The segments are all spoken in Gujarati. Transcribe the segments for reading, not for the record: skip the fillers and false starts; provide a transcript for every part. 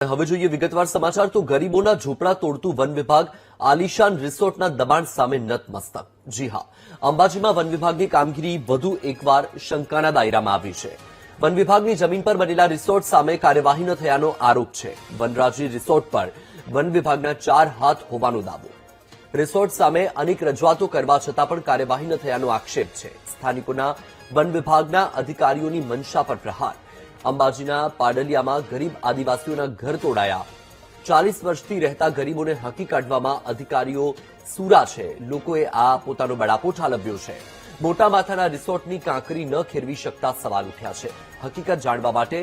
હવે જોઈએ વિગતવાર સમાચાર તો ગરીબોના ઝૂંપડા તોડતું વન વિભાગ આલિશાન રિસોર્ટના દબાણ સામે નતમસ્તક। જી હા, અંબાજીમાં વન વિભાગની કામગીરી વધુ એકવાર શંકાના દાયરામાં આવી છે। વન વિભાગની જમીન પર બનેલા રિસોર્ટ સામે કાર્યવાહી ન થયાનો આરોપ છે। વનરાજી રિસોર્ટ પર વન વિભાગના 4 હાથ હોવાનો દાવો। રિસોર્ટ સામે અનેક રજૂઆતો કરવા છતાં પણ કાર્યવાહી ન થયાનો આક્ષેપ છે। સ્થાનિકોના વન વિભાગના અધિકારીઓની મનસા પર પ્રહાર। અંબાજીના પાડલિયામાં ગરીબ આદિવાસીઓના ઘર તોડાયા। 40 વર્ષથી રહેતા ગરીબોને હાંકી કાઢવામાં અધિકારીઓ સૂરા છે। લોકોએ આ પોતાનો બળાપો ઠાલવ્યો છે। મોટા માથાના રિસોર્ટની કાંકરી ન ખેરવી શકતા સવાલ ઉઠ્યા છે। હકીકત જાણવા માટે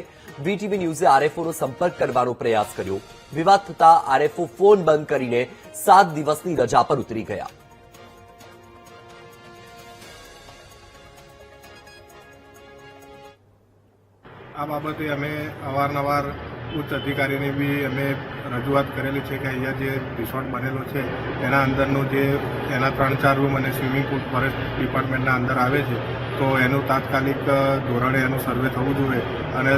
વીટીવી ન્યૂઝે આરએફઓનો સંપર્ક કરવાનો પ્રયાસ કર્યો। વિવાદ થતા આરએફઓ ફોન બંધ કરીને 7 દિવસની રજા પર ઉતરી ગયા। આ બાબતે અમે અવારનવાર ઉચ્ચ અધિકારીને બી અમે રજૂઆત કરેલી છે કે અહીંયા જે રિસોર્ટ બનેલો છે એના અંદરનું જે એના 3-4 રૂમ અને સ્વિમિંગ પુલ ફોરેસ્ટ ડિપાર્ટમેન્ટના અંદર આવે છે તો એનું તાત્કાલિક ધોરણે એનું સર્વે થવું જોઈએ અને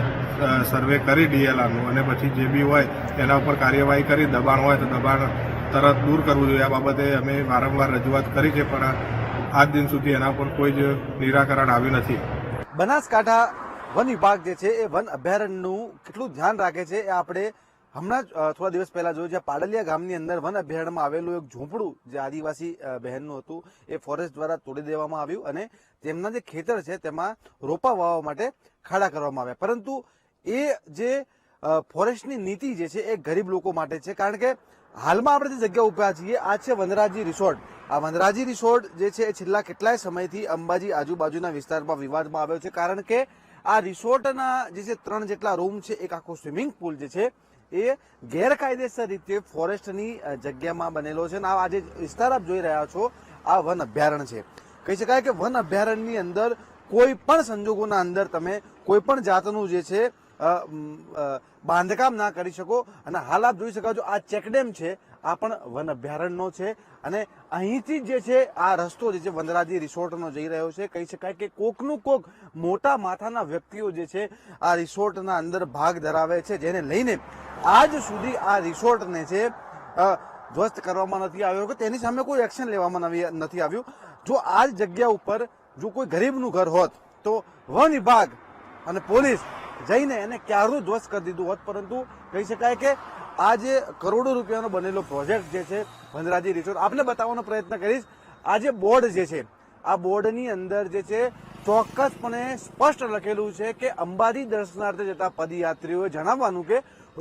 સર્વે કરી ડીએલઆરનું અને પછી જે બી હોય એના ઉપર કાર્યવાહી કરી દબાણ હોય તો દબાણ તરત દૂર કરવું જોઈએ। આ બાબતે અમે વારંવાર રજૂઆત કરી છે પણ આજ દિન સુધી એના પર કોઈ જ નિરાકરણ આવ્યું નથી। બનાસકાંઠા વન વિભાગ જે છે એ વન અભયારણ્યનું કેટલું ધ્યાન રાખે છે એ આપણે હમણાં જ થોડા દિવસ પહેલા જોયું છે। પાડલિયા ગામની અંદર વન અભયારણ્યમાં આવેલું એક ઝૂંપડું જે આદિવાસી બહેનનું હતું એ ફોરેસ્ટ દ્વારા તોડી દેવામાં આવ્યું અને તેમના જે ખેતર છે તેમાં રોપા વાવવા માટે ખાડા કરવામાં આવ્યા। પરંતુ એ જે ફોરેસ્ટની નીતિ જે છે એ ગરીબ લોકો માટે છે, કારણ કે હાલમાં આપણે જે જગ્યા ઉભા છીએ આ છે વનરાજી રિસોર્ટ। આ વનરાજી રિસોર્ટ જે છે એ છેલ્લા કેટલાય સમયથી અંબાજી આજુબાજુના વિસ્તારમાં વિવાદમાં આવ્યો છે, કારણ કે આ રિસોર્ટના જે છે 3 જેટલા રૂમ છે, એક આખો સ્વિમિંગ પુલ જે છે એ ગેરકાયદેસર રીતે ફોરેસ્ટની જગ્યામાં બનેલો છે અને આ જે વિસ્તાર આપ જોઈ રહ્યા છો આ વન અભયારણ્ય છે। કહી શકાય કે વન અભયારણ્યની અંદર કોઈ પણ સંજોગોના અંદર તમે કોઈ પણ જાતનું જે છે બાંધકામ ના કરી શકો। અને હાલ આપ જોઈ શકો છો આ ચેકડેમ છે આ પણ વન અભયારણ્યનો છે અને અહીંથી જે છે આ રસ્તો જે છે વનરાજી રિસોર્ટનો જઈ રહ્યો છે। કહી શકાય કે કોકનું કોક મોટા માથાના વ્યક્તિઓ જે છે આ રિસોર્ટના અંદર ભાગ ધરાવે છે, જેને લઈને આજ સુધી આ રિસોર્ટને છે ધ્વસ્ત કરવામાં નથી આવ્યો કે તેની સામે કોઈ એક્શન લેવામાં નથી આવ્યું। જો આ જગ્યા ઉપર જો કોઈ ગરીબનું ઘર હોત તો વન વિભાગ અને પોલીસ જઈને એને ક્યારું ધ્વસ્ત કરી દીધું હોત, પરંતુ કહી શકાય કે આ જે કરોડો રૂપિયાનો બનેલો પ્રોજેક્ટ જે છે વનરાજી રિસોર્ટ આપને બતાવવાનો પ્રયત્ન કરીશ। આ જે બોર્ડ જે છે આ બોર્ડની અંદર જે છે ચોક્કસપણે સ્પષ્ટ લખેલું છે કે અંબાજી દર્શનાર્થે જતા પદયાત્રીઓએ જણાવવાનું કે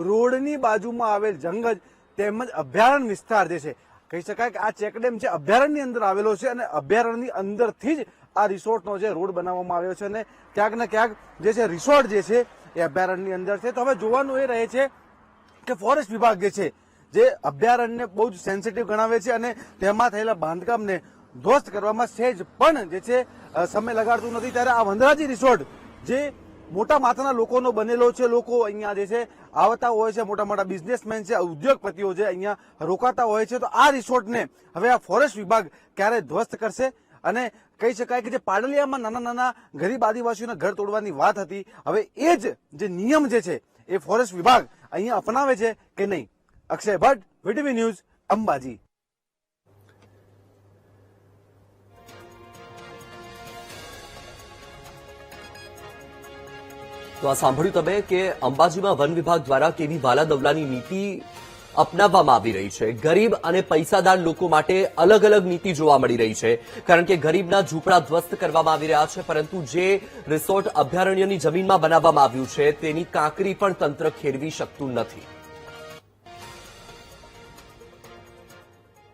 રોડની બાજુમાં આવેલ જંગલ તેમજ અભયારણ્ય વિસ્તાર જે છે કહી શકાય કે આ ચેકડેમ છે અભયારણ્યની અંદર આવેલો છે અને અભયારણ્યની અંદરથી જ આ રિસોર્ટનો જે રોડ બનાવવામાં આવ્યો છે અને ક્યાંક ને ક્યાંક જે છે રિસોર્ટ જે છે એ અભયારણ્યની અંદર છે। તો હવે જોવાનું એ રહે છે કે ફોરેસ્ટ વિભાગ જે છે જે અભયારણ્યને બહુ જ સેન્સિટિવ ગણાવે છે અને તેમાં થયેલા બાંધકામને ધ્વસ્ત કરવામાં સહેજ પણ જે છે સમય લગાડતું નથી, ત્યારે આ વનરાજી રિસોર્ટ જે મોટા માથાના લોકોનો બનેલો છે, લોકો અહીંયા જે છે આવતા હોય છે, મોટા મોટા બિઝનેસમેન છે, ઉદ્યોગપતિઓ છે અહીંયા રોકાતા હોય છે, તો આ રિસોર્ટને હવે આ ફોરેસ્ટ વિભાગ ક્યારે ધ્વસ્ત કરશે? અને કહી શકાય કે જે પાડલિયામાં નાના નાના ગરીબ આદિવાસીઓના ઘર તોડવાની વાત હતી, હવે એ જ જે નિયમ જે છે એ ફોરેસ્ટ વિભાગ અહીંયા અપનાવે છે કે નહીં? Akshay Bhatt, VTV news, Ambaji. તો આ સાંભળ્યું તમે કે અંબાજીમાં વન વિભાગ દ્વારા કેવી વાલાદવલાની નીતિ અપનાવવામાં આવી રહી છે। ગરીબ અને પૈસાદાર લોકો માટે અલગ અલગ નીતિ જોવા મળી રહી છે, કારણ કે ગરીબના ઝૂંપડા ધ્વસ્ત કરવામાં આવી રહ્યા છે, પરંતુ જે રિસોર્ટ અભયારણ્યની જમીનમાં બનાવવામાં આવ્યું છે તેની કાંકરી પણ તંત્ર ખેરવી શકતું નથી।